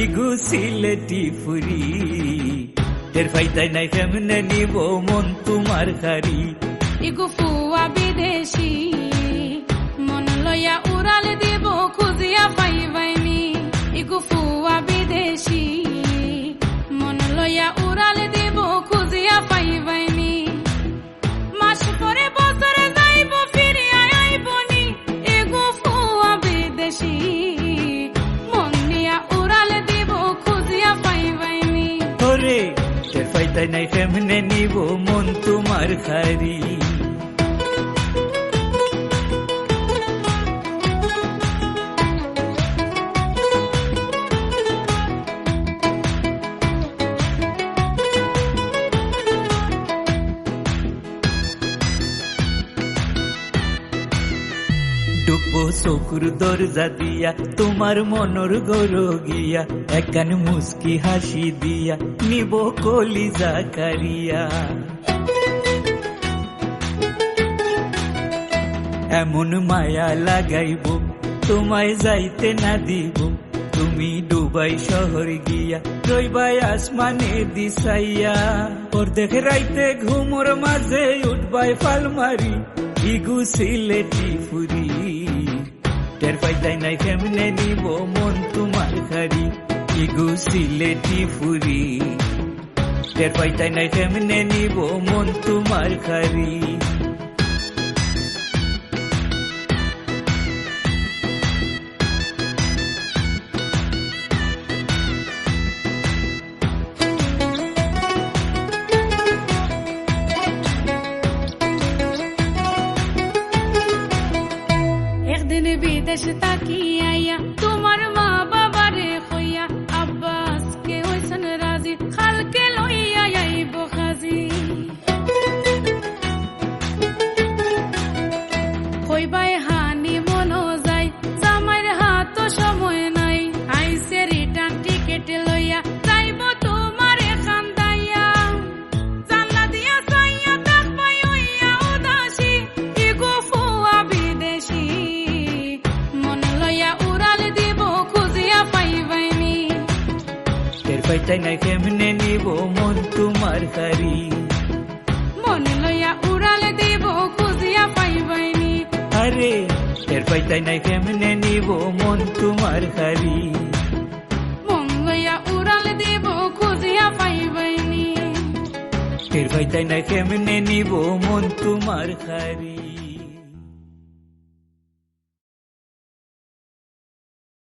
ইগু সিলেটি ফুরি টের ফাইতাই নাই কেমনে নিব মন তোমার খারি ইগু ফুয়া বিদেশি মন লইয়া উড়াল দিব খুঁজিয়া পাইবাইনি ইগু ফুয়া বিদেশি মন লইয়া উড়াল দিব খুঁজিয়া পাইবাইনি মাস পরে বছরে যাইব ফিরিয়া আইবনি ইগু ফুয়া বিদেশি মন নিয়া উড়াল দিব খুঁজিয়া পাইবাইনি ওরে টের ফাইতাই নাই কেমনে নিব মন তোমার খারি ডুবো চকুর দরজা দিয়া তোমার মনর গর গিয়া একখান মুস্কি হাসি দিয়া নিব কলিজা কারিয়া এমন মায়া লাগাইব তোমায় যাইতে না দিব তুমি দুবাই শহর গিয়া রইবাই আসমানে দিশাইয়া ওর দেখে রাইতে ঘুমোর মাঝে উঠবাই ফালমারি ইগু সিলেটি ফুরি টের পাইতাই নাই কেমনে নিব মন তোমার খারি ইগু সিলেটি ফুরি টের পাইতাই নাই কেমনে নিব মন তোমার খারি একদিন বিদেশ তাকি আইয়া তোমার মা বাবারে কইয়া আব্বাসকে হইছেন রাজি খালকে লইয়া আইব খাজি কইবাই হানি মনো যায় জামাইর হাত সময় নাই আইসে রিটার্ন টিকেট লইয়া যাইব তোমারে খান্দাইয়া জানলা দিয়া চাইয়া দেখবাই হইয়া উদাসী ইগো ফুয়া বিদেশি মন লইয়া উড়াল দিব খুঁজিয়া পাইবাইনি টের পাইতাই নাই কেমনে নিব মন তোমার খারি মন লইয়া উড়াল দিব খুঁজিয়া পাইবাইনি আরে টের পাইতাই নাই কেমনে নিব মন তোমার খারি মন লইয়া উড়াল দিব খুঁজিয়া পাইবাইনি টের পাইতাই নাই কেমনে নিব মন তোমার খারি।